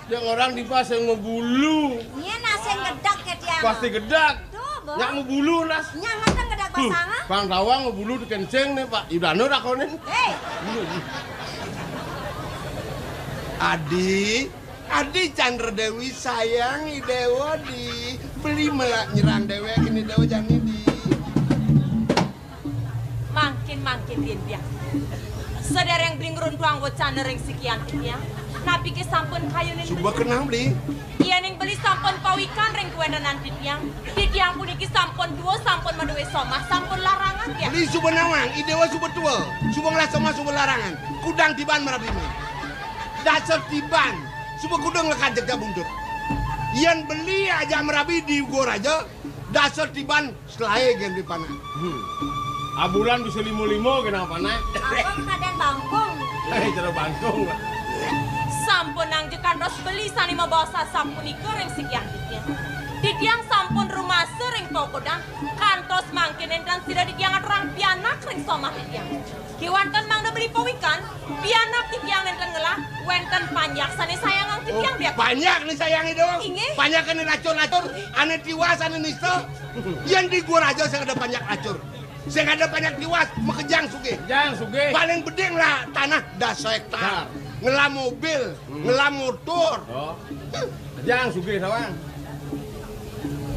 Yang orang di pas yang ngebulu. Nya nasi gedak ke tiang. Pasti gedak. Tuh, Bang. Yang ngebulu nas. Nya ngadeng gedak pasangan. Bang Tawang ngebulu di kenceng nih Pak. Ibnu rakonin. Hei, Adi Chandra Dewi sayangi Dewa di beli melak nyerang Dewa ini Dewa jangan di Mangkin din dia. Saudara yang beli ngeruntuang go Chandra yang sekian ya. Napi ke sampun kayu nih. coba kenal beli Iya ning beli sampun pawikan ring kuenda nanti tiang. Di tiang pun iki sampun dua sampun maduwe somah sampun larangan ya. beli suba nawang Dewa suba tua suba ngelas sama suba larangan kudang tiban merabini dasar tiban suba kudang lekajak buntut Ian beli aja merabi di gor aja dasar tiban selai gen di panah Abulan bisa limo-limo kenapa naik? abang kaden bangkung. Cara bangkong. Sampun nang jekan ros beli sani mabawa sampun iku ring sekian tiang. Di tiang sampun rumah sering pokoda kantos mangkin dan sida di tiang orang pianak ring somah di tiang. Kiwanten mang udah beli pawikan pianak di tiang enten ngelah wenten panjak sani sayangang di tiang dia. banyak nih sayangi doang Inge. banyak kan racun-racun aneh tiwas aneh nisto yang di gor aja saya ada banyak racun saya ada banyak tiwas mekejang suge Jangan suge. paling bedeng lah tanah das hektar ngelam mobil ngelam motor Oh. Jangan suge Tawang.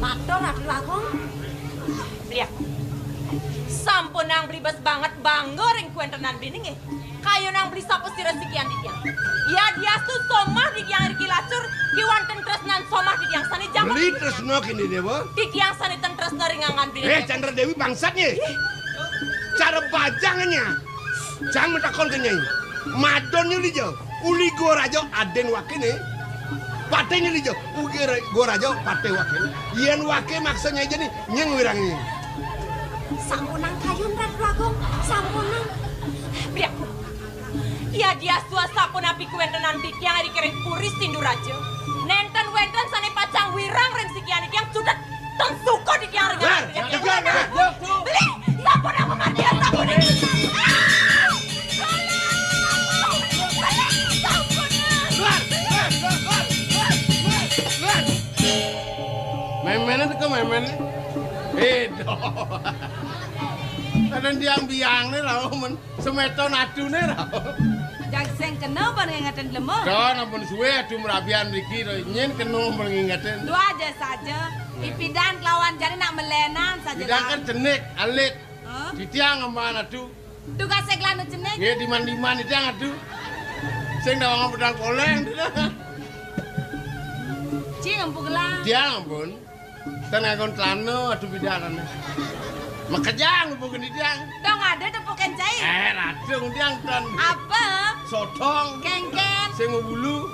Motor aku lakon. Beliak. Sampun nang beli bas banget bangga ring kuentenan bining kayu nang beli sapu sira sekian di tiang. Ya dia su somah di tiang riki lacur kiwanten tresnan somah di tiang sani jaman. beli tresno kini Dewa Di tiang sani ten tresna ringangan bining. Chandra Dewi bangsatnya cara bajangnya jangan mentakon kenyai madonnya lijo uli gor aja aden wakene patenya lijo uli gor aja pate wakene yen wake maksanya aja nih nyeng wirangnya Sampunang kayun red lakon. Sampunang. Beliak. Ya dia suasa pun api kuentenan di tiang riki ring puris tindur aja. Nenten wenten sani pacang wirang ring sekian di tiang sudah tensuko di tiang ringangan. Beli. Sampun aku mati ya sampun ini. Memen itu ke memen. Edo. Kadang diang biang nih lah, men semeton adu nih lah. Jagseng kena apa ngaten lemah? Don ampun suwe adu merabian Riki nyen kenu mengingatin. Dua aja saja. Ipidan lawan jadi nak melenan saja. Tidak kan jenik alit. Hah? Di tiang aman adu. Tugas seklanu jenek. Nggih diman-diman di tiang adu. Sing dawang pedang poleng. Cing empuk lah. Tiang ampun. Ten ngakon celana adu bidanan. Makejang bukan di tiang. Dong ada tepukan cai. Radung tiang ten. Apa? Sotong. Kengken. Sing bulu.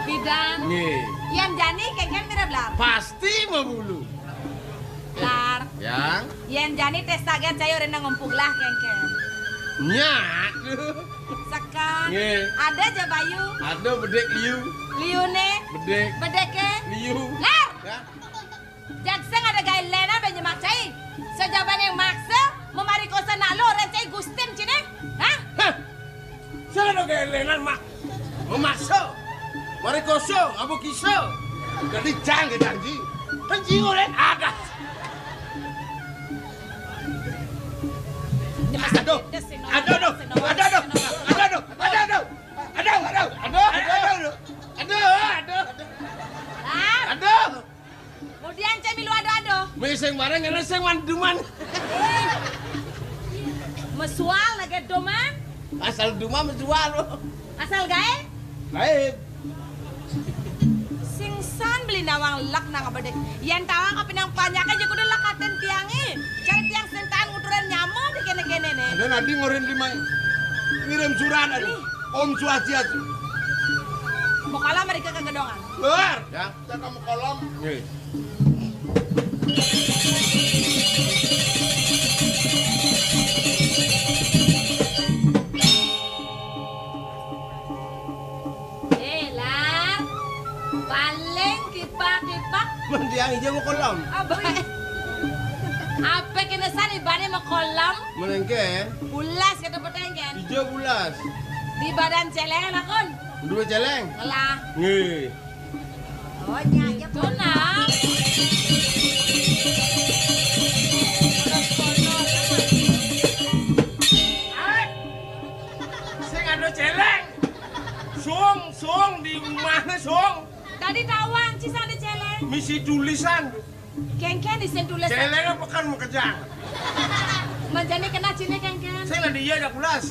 Bidan. Nggih. Yang jani kengken mira belar. Pasti bulu. Lar. Yang Yang jani tes saga cai orang ngumpuk lah kengken. nyak. Sekan. Nggih. Ada aja bayu. Ada bedek liu. Liune. Bedek Bedeke. liu. Lar. Ya. Jagseng ada gaya lena benyemak cai. Sejaban yang maksa memari kosan nak lo orang cai gustin cine. Hah? Hah. Saya ada kelenan mak. Memaksa. Mari kosong, abu kisah. jadi jangan janji Anjing oleh ada. aduh Lar. Kemudian cai milu ado-ado. Meseng bareng ngene sing manduman. Mesual lagi doman. Asal duma menjual. Asal gae. Baik. Singsan beli nawang lak nang bedek. Yang tawang kapinang panjak aja kudu lakaten tiangi. Cari tiang sentaan nguturan nyamo di kene-kene nih. ada nanti ngorin lima ngirim surat ada Om Swastiastu Mau kalah mereka kegedongan. luar Ya. kita kamu kolom Nggih. Lar. Paling kipak-kipak. Mendiang ijo mau kolom. Apa? Apa kena sani bani makolam? Menengke, Bulas kata petengken. hijau bulas. Di badan celeng lakon. Dua celeng. Ngelah. Nge. Oh nyanyi pun. Tunang. Saya ngado celeng. Suang di mana suang? Tadi tawang cisang di celeng. Misi tulisan. Kengken di sentules. Celeng apa kan mau kejang? Menjani kena cine kengken. Saya nggak dia ada pulas.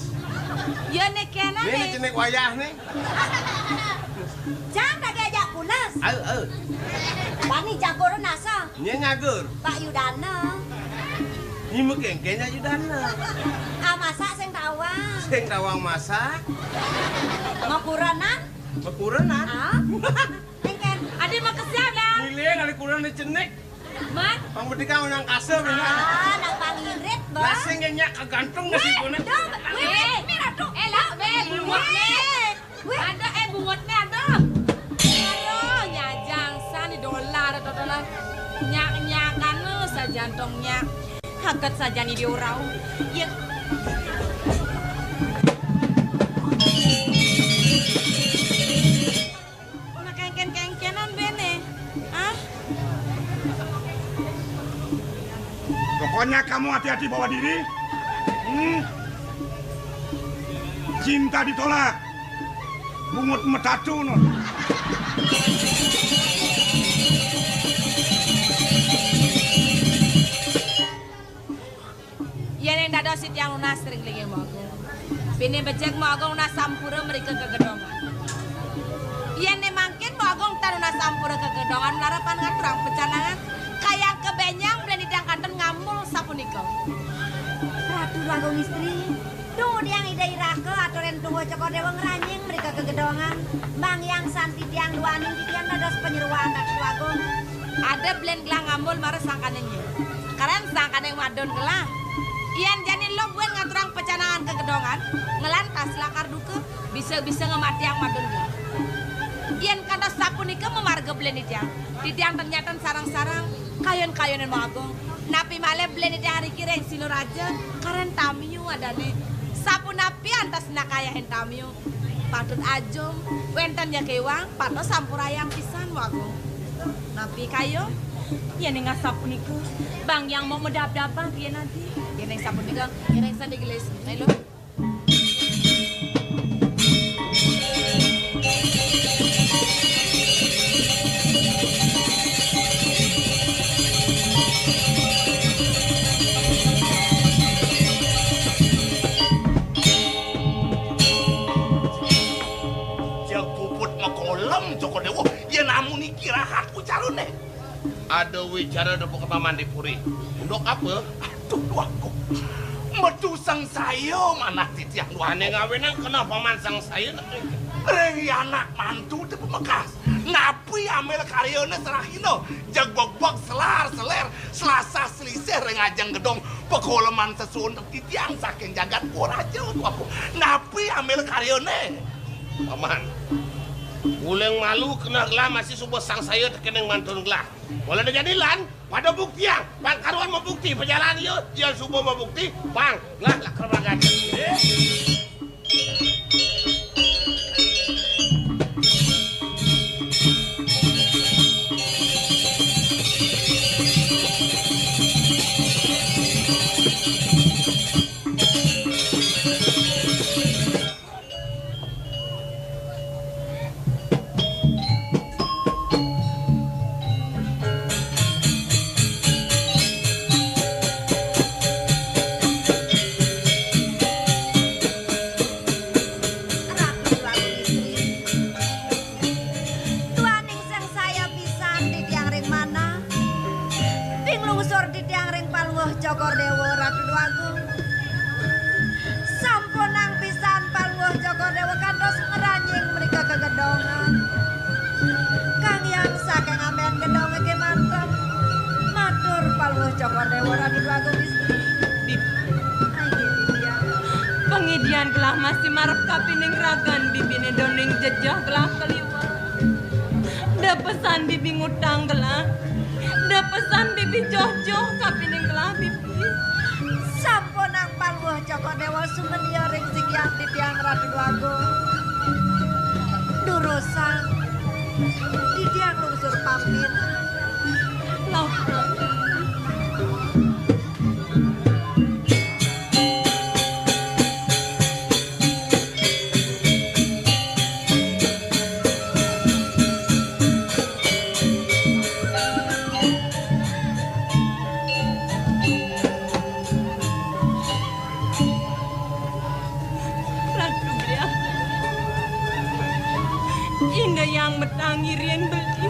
Ya nek kena Ini nih. cine wayah nih. Jangan tak diajak pulas. Bani jago nasa. Ini nyagur. Pak Yudana. Ini mungkin kayaknya judana. Masak sing tawang. Sing tawang masak. Ngakuranan. Bekurenan. Kengken. Adi makasih dah. Nilai kali kurang cenek. Mat. Pang bedika unang kasem ini. Nak pangirit bah. Nasi ngenyak kegantung nasi kuning. Elak be bungut ne. Ada bungut ne ada. Aduh nyajang sani dolar dolar. Nyak-nyakan sajantongnya. Hakat saja ni diurau. Ya. Nak kengken-kengkenan bene. Hah? Pokoknya kamu hati-hati bawa diri. Cinta ditolak. Bungut metatu non. Yan yang dada sit yang lunas sering lagi mau aku. Bini becek mau aku lunas sampura mereka ke gedongan. Yan yang mangkin mau aku ntar lunas sampura ke gedongan larapan kan terang pecanangan. Kayak kebenyang beli di kanton ngamul sapuniko. Ratu Agung istri. Tunggu diang ide irake atau ren tunggu cokor dewa ngeranying mereka ke gedongan. Bang yang santi tiang duaning di tiang dados penyeruan Ratu Agung. Ada blend gelang ngamul marah sangkannya. Karen sangkan yang madon gelah. Ian jani lo buat ngaturang pecanangan ke gedongan. Ngelantas lakar duke bisa-bisa ngemati yang madon gelah. Ian kata sapunika memarga blend itu yang. Di tiang ternyata sarang-sarang kayon-kayonan mau agung. Napi male blend itu hari kira yang silur aja. Karen tamiu ada nih. Sapu napi antas nakayahin tamiu. Patut ajum. Wenten ya kewang. Patut sampurayang pisan mau agung. Napi kayo. Ya nih nggak sapu niku. Bang yang mau medap-dapan dia nanti. Ya nih sapu niku. Ya nih sandi gelis. Ayo. Joko Dewo, ya namun ini kira aku calon nih. Ada wicara dapur ke Paman Dipuri. Untuk apa? Aduh, aku. Metu sang sayo mana titiang dua. Ane ngawenan kena Paman sang saya. Rengi anak mantu di pemekas. Napi amel karyone serakino. Jagbok-bok selar-seler. Selasa selisih rengajang gedong. Pekoleman sesuun titiang saking jagat uraja untuk aku. Napi amel karyone. Paman. Uleng malu kena gelah masih subuh sang saya terkeneng mantun gelah. Walau ada jadilan, pada bukti yang Bang Karuan mau bukti perjalanan yuk. Dia subuh mau bukti, Bang, lah kerbangan. Cokor Dewo Ratu Agung. Sampun nang pisan paluh Cokor Dewo kantos ngeranying mereka ke gedongan. Kang yang saking ambean gedonge ke mantep. Matur paluh Cokor Dewo Ratu Agung istri. Pengidian gelah masih marep kapining ragan bibine doning jejah gelah keliwat. Da pesan bibi ngutang gelah. Da pesan bibi Jojo kapining gelah bibi. Sampun ang palwuh Joko Dewa sumenya ring sikian titiang Ratu Agung. Durosan titiang lungsur pamit. Lapa. Ratu Bria. Indah yang metangi rien beli.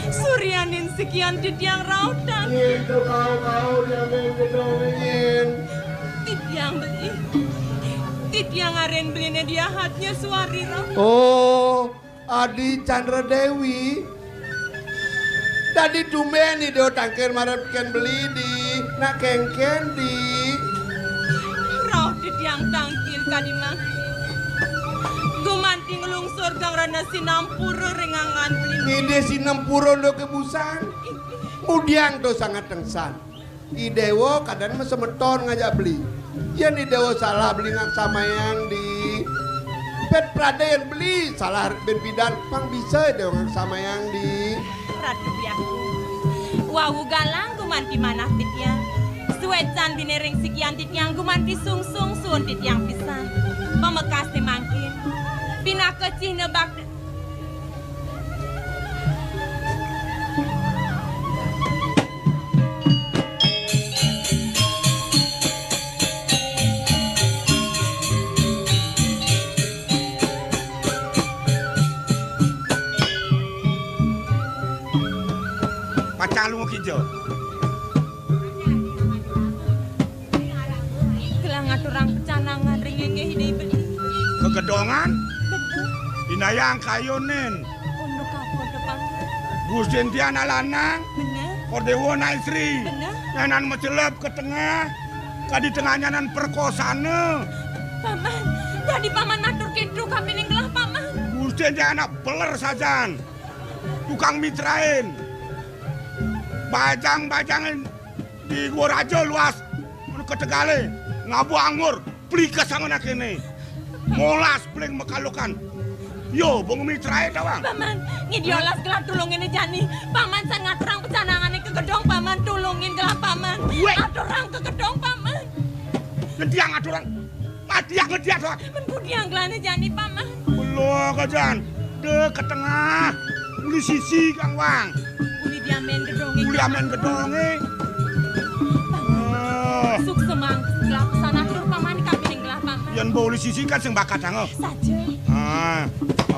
Suryanin sekian titiang rautan. Itu kau yang ngedongin. Titiang beli. Titiang aren belinya dia hatnya suari raut. Oh, Adi Chandra Dewi. Tadi tumben do tangkir marapkan beli di nak kengken di. Raut titiang tangkil kadimang. Gumanting lungsur kang rana sinampuro rengangan beli. Ide sinempuro do kebusan. Mudiang do sangat tengsan. Idewo kadang mesemeton ngajak beli. Yan idewo salah beli ngak sama yang di pet praden beli salah berbidan pang bisa idewo ngak sama yang di. Ratu biaku. Wawu galang gumanti manah titiang. Suecan binering sikian titiang gumanti sungsung sun titiang pisan. Pemekas mangkin. Bina kecih nebak. Pacalung kijo. Kelang aturang pecanangan ringenge hidai beli. Kegedongan Bener. dinayang kayunin. Untuk kapal depan. Gusin Tiana lanang, Bener. Kordewo naisri. Bener. Nyanan mecelep ke tengah. Kadi tengah nyanan perkosane. Paman. Jadi paman matur gitu kapining gelah paman. Gusin Tiana beler sajan. Tukang mitrain. Bajang-bajang di gua raja luas. Ke Tegale. Ngabu anggur. Beli kesangan kene. Molas beling mekalukan. Yo, bong mitrain tawang. Paman, ngidiolas gelah tulungin jani. Paman sangat terang pecanangan ke gedong paman tulungin gelah paman. Aturang ke gedong paman. Ngediang aturan. Matiak ngediak soal. Menbudiang gelahnya jani paman. Belum kajan. De ke tengah. Uli sisi Kang Wang. Uli diamen gedongi. Uli amen gedongi. Suk semang gelah pesan atur paman kapining gelah paman. Yan bo uli sisi kan sing bakat hango. Saja.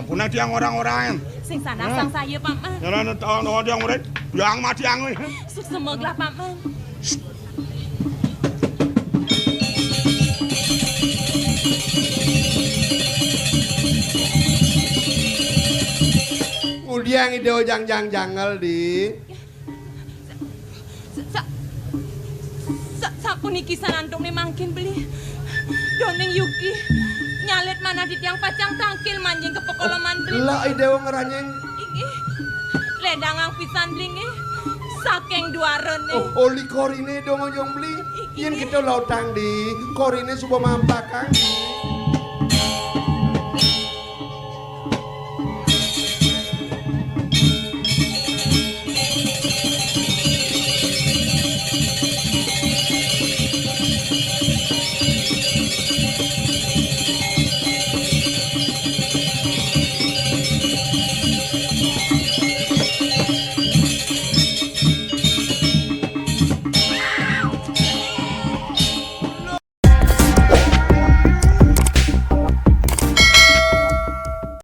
Ampunah tiang orang-orang. Sing sana sang saya paman. Jalan tahun tiang murid. Yang mati angin. Suk semang gelah paman. Mudiang ideo jang-jang-jangal di. Sapuniki sanantung nih mangkin beli. Doning Yuki nyalet mana di tiang pacang tangkil manjing ke pekoloman beli. Lah ideo ngeranyeng. Iki ledangang pisan blingi. Saking duaren nih. Oh, oli korine dong ojong beli. Yen kita lautang di korine subuh mampakang.